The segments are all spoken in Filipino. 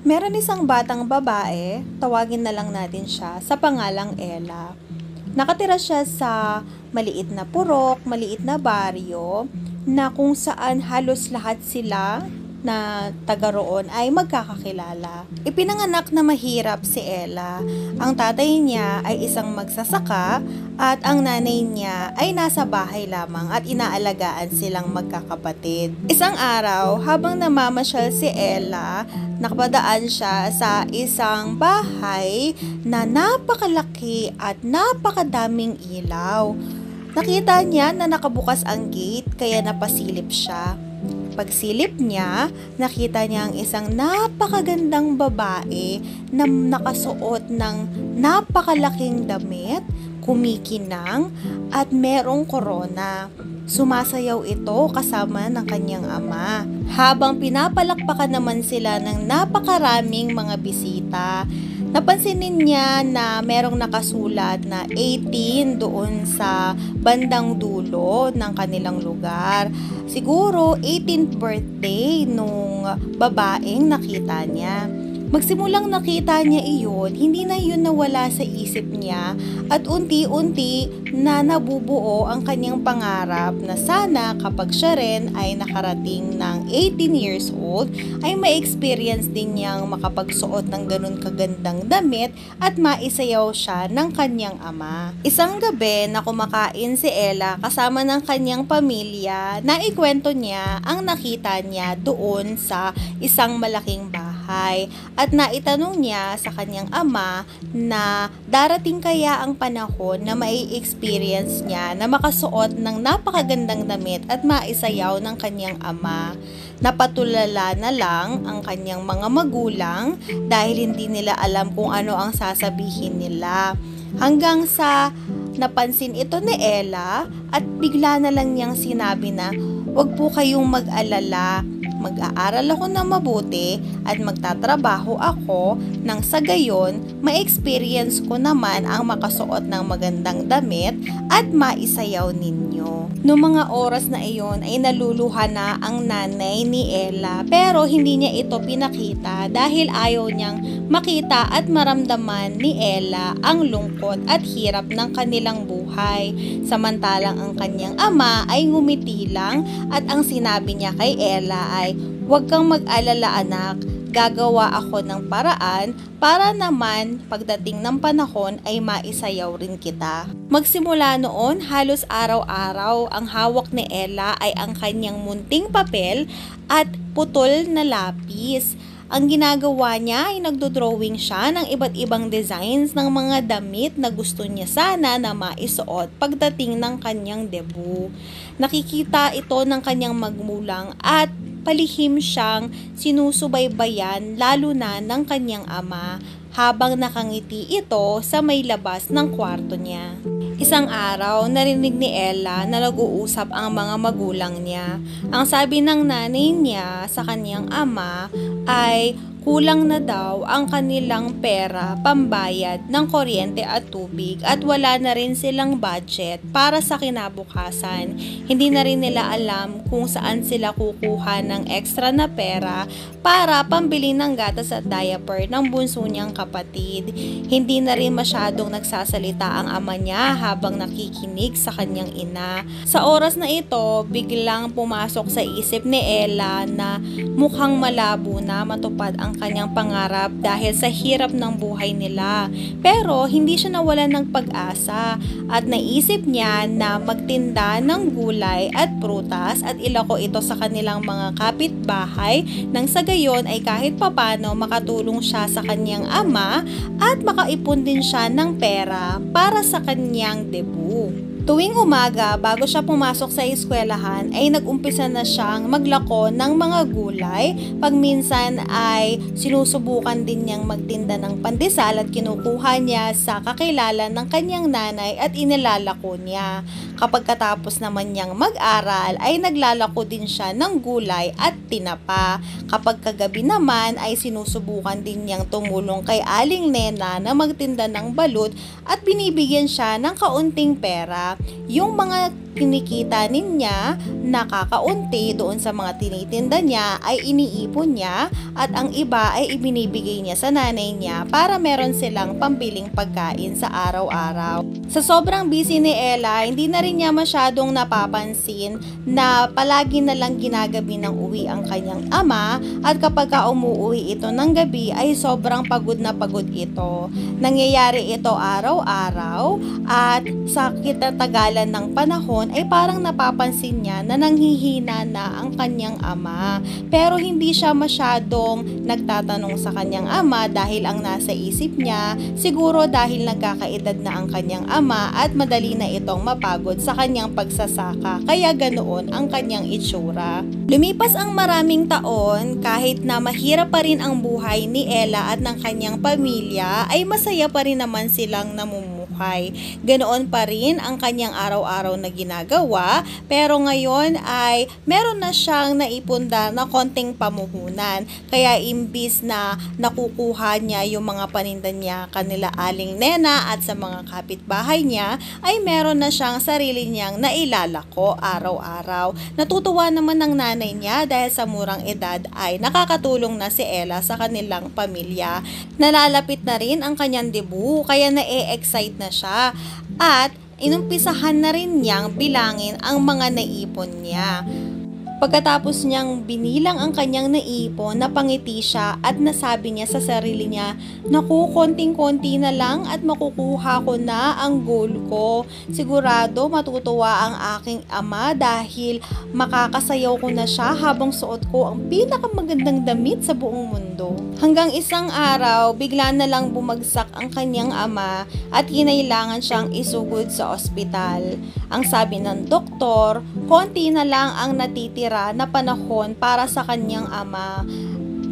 Meron isang batang babae, tawagin na lang natin siya, sa pangalang Ella. Nakatira siya sa maliit na purok, maliit na baryo, na kung saan halos lahat sila na taga roon ay magkakakilala. Ipinanganak na mahirap si Ella. Ang tatay niya ay isang magsasaka at ang nanay niya ay nasa bahay lamang at inaalagaan silang magkakapatid. Isang araw, habang namamasyal si Ella, nakapadaan siya sa isang bahay na napakalaki at napakadaming ilaw. Nakita niya na nakabukas ang gate kaya napasilip siya. Pagsilip niya, nakita niya ang isang napakagandang babae na nakasuot ng napakalaking damit, kumikinang at merong korona. Sumasayaw ito kasama ng kanyang ama. Habang pinapalakpakan naman sila ng napakaraming mga bisita, napansinin niya na merong nakasulat na 18 doon sa bandang dulo ng kanilang lugar. Siguro 18th birthday nung babaeng nakita niya. Magsimulang nakita niya iyon, hindi na yun nawala sa isip niya at unti-unti na nabubuo ang kanyang pangarap na sana kapag siya rin ay nakarating ng 18 years old ay ma-experience din niyang makapagsuot ng ganun kagandang damit at maisayaw siya ng kanyang ama. Isang gabi na kumakain si Ella kasama ng kanyang pamilya, naikwento niya ang nakita niya doon sa isang malaking bahay. At naitanong niya sa kanyang ama na darating kaya ang panahon na mai-experience niya na makasuot ng napakagandang damit at maisayaw ng kanyang ama. Napatulala na lang ang kanyang mga magulang dahil hindi nila alam kung ano ang sasabihin nila. Hanggang sa napansin ito ni Ella at bigla na lang niyang sinabi na, "Huwag po kayong mag-alala. Mag-aaral ako ng mabuti at magtatrabaho ako nang sa gayon ma-experience ko naman ang makasuot ng magandang damit at maisayaw ninyo." Noong mga oras na iyon ay naluluha na ang nanay ni Ella pero hindi niya ito pinakita dahil ayaw niyang makita at maramdaman ni Ella ang lungkot at hirap ng kanilang buhay. Samantalang ang kanyang ama ay ngumiti lang at ang sinabi niya kay Ella ay, "Huwag kang mag-alala anak, gagawa ako ng paraan para naman pagdating ng panahon ay maisayaw rin kita." Magsimula noon, halos araw-araw ang hawak ni Ella ay ang kanyang munting papel at putol na lapis. Ang ginagawa niya ay nagdodrawing siya ng iba't ibang designs ng mga damit na gusto niya sana na maisuot pagdating ng kanyang debut. Nakikita ito ng kanyang magulang at palihim siyang sinusubaybayan lalo na ng kanyang ama habang nakangiti ito sa may labas ng kwarto niya. Isang araw, narinig ni Ella na nag-uusap ang mga magulang niya. Ang sabi ng nanay niya sa kanyang ama ay kulang na daw ang kanilang pera pambayad ng kuryente at tubig at wala na rin silang budget para sa kinabukasan. Hindi na rin nila alam kung saan sila kukuha ng extra na pera para pambili ng gatas at diaper ng bunso niyang kapatid. Hindi na rin masyadong nagsasalita ang ama niya habang nakikinig sa kanyang ina. Sa oras na ito, biglang pumasok sa isip ni Ella na mukhang malabo na matupad ang kanyang pangarap dahil sa hirap ng buhay nila. Pero hindi siya nawalan ng pag-asa at naisip niya na magtinda ng gulay at prutas at ilako ito sa kanilang mga kapitbahay nang sa gayon ay kahit papano makatulong siya sa kanyang ama at makaipon din siya ng pera para sa kanyang debut. Tuwing umaga, bago siya pumasok sa eskwelahan, ay nag-umpisa na siyang maglako ng mga gulay. Pagminsan ay sinusubukan din niyang magtinda ng pandesal at kinukuha niya sa kakilala ng kanyang nanay at inilalako niya. Kapag katapos naman niyang mag-aral, ay naglalako din siya ng gulay at tinapa. Kapag kagabi naman, ay sinusubukan din niyang tumulong kay Aling Nena na magtinda ng balut at binibigyan siya ng kaunting pera. Yung mga kinikita niya nakakaunti doon sa mga tinitinda niya ay iniipon niya at ang iba ay ibinibigay niya sa nanay niya para meron silang pambiling pagkain sa araw-araw. Sa sobrang busy ni Ella, hindi na rin niya masyadong napapansin na palagi na lang ginagabi ng uwi ang kanyang ama at kapag umuwi ito ng gabi ay sobrang pagod na pagod ito. Nangyayari ito araw-araw at sa kitatagalan ng panahon ay parang napapansin niya na nanghihina na ang kanyang ama. Pero hindi siya masyadong nagtatanong sa kanyang ama dahil ang nasa isip niya siguro dahil nagkakaedad na ang kanyang ama at madali na itong mapagod sa kanyang pagsasaka kaya ganoon ang kanyang itsura. Lumipas ang maraming taon kahit na mahirap pa rin ang buhay ni Ella at ng kanyang pamilya ay masaya pa rin naman silang namumuhay. Ganoon pa rin ang kanyang araw-araw na ginagawa pero ngayon ay meron na siyang naipundar na konting pamuhunan. Kaya imbis na nakukuha niya yung mga paninda niya kanila Aling Nena at sa mga kapitbahay niya ay meron na siyang sarili niyang nailalako araw-araw. Natutuwa naman ng nanay niya dahil sa murang edad ay nakakatulong na si Ella sa kanilang pamilya. Nalalapit na rin ang kanyang debut kaya na-excite na siya at inumpisahan na rin niyang bilangin ang mga naipon niya. Pagkatapos niyang binilang ang kanyang naipon, napangiti siya at nasabi niya sa sarili niya, "Naku, konting-konti na lang at makukuha ko na ang goal ko. Sigurado matutuwa ang aking ama dahil makakasayaw ko na siya habang suot ko ang pinakamagandang damit sa buong mundo." Hanggang isang araw, bigla na lang bumagsak ang kanyang ama at kinailangan siyang isugod sa ospital. Ang sabi ng doktor, konti na lang ang natitira na panahon para sa kanyang ama.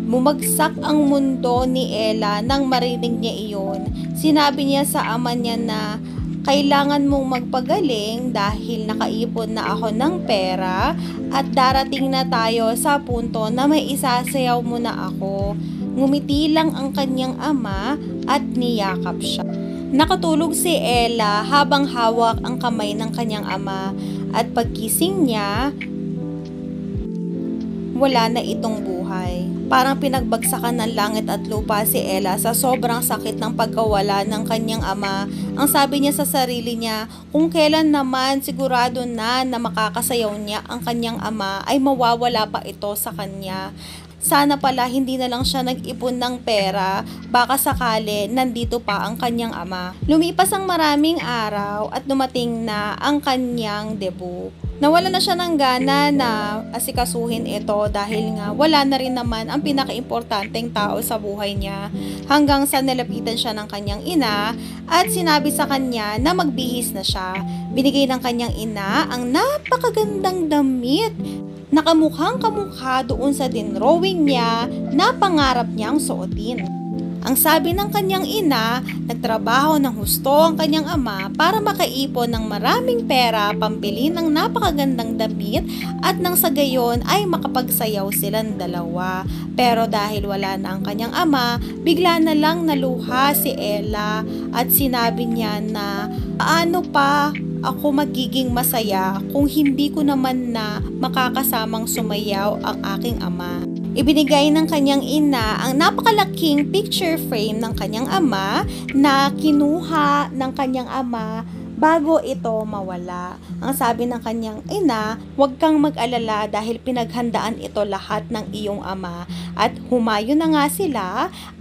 Bumagsak ang mundo ni Ella nang marinig niya iyon. Sinabi niya sa ama niya na kailangan mong magpagaling dahil nakaipon na ako ng pera at darating na tayo sa punto na may isasayaw mo na ako. Ngumiti lang ang kanyang ama at niyakap siya. Nakatulog si Ella habang hawak ang kamay ng kanyang ama at pagkising niya, wala na itong buhay. Parang pinagbagsakan ng langit at lupa si Ella sa sobrang sakit ng pagkawala ng kanyang ama. Ang sabi niya sa sarili niya, kung kailan naman sigurado na makakasayaw niya ang kanyang ama ay mawawala pa ito sa kanya. Sana pala hindi na lang siya nag-ipon ng pera, baka sakali nandito pa ang kanyang ama. Lumipas ang maraming araw at dumating na ang kanyang debut. Nawala na siya ng gana na asikasuhin ito dahil nga wala na rin naman ang pinakaimportanteng tao sa buhay niya hanggang sa nilapitan siya ng kanyang ina at sinabi sa kanya na magbihis na siya. Binigay ng kanyang ina ang napakagandang damit. Nakamukhang kamukha doon sa dinrowing niya na pangarap niyang suotin. Ang sabi ng kanyang ina, nagtrabaho ng husto ang kanyang ama para makaipon ng maraming pera pambili ng napakagandang damit at nang sa gayon ay makapagsayaw silang dalawa. Pero dahil wala na ang kanyang ama, bigla na lang naluha si Ella at sinabi niya na paano pa ako magiging masaya kung hindi ko naman na makakasamang sumayaw ang aking ama. Ibinigay ng kanyang ina ang napakalaking picture frame ng kanyang ama na kinuha ng kanyang ama bago ito mawala. Ang sabi ng kanyang ina, huwag kang mag-alala dahil pinaghandaan ito lahat ng iyong ama. At humayo na nga sila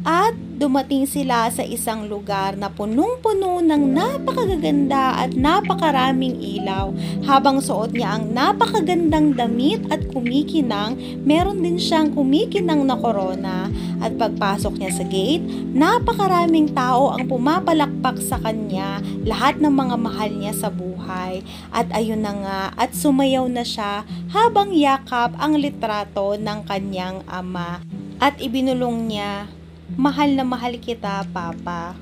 at dumating sila sa isang lugar na punong-puno ng napakaganda at napakaraming ilaw. Habang suot niya ang napakagandang damit at kumikinang, meron din siyang kumikinang na korona. At pagpasok niya sa gate, napakaraming tao ang pumapalakpak sa kanya, lahat ng mga mahal niya sa buhay. At ayun na nga, at sumayaw na siya habang yakap ang litrato ng kanyang ama. At ibinulong niya, mahal na mahal kita, Papa.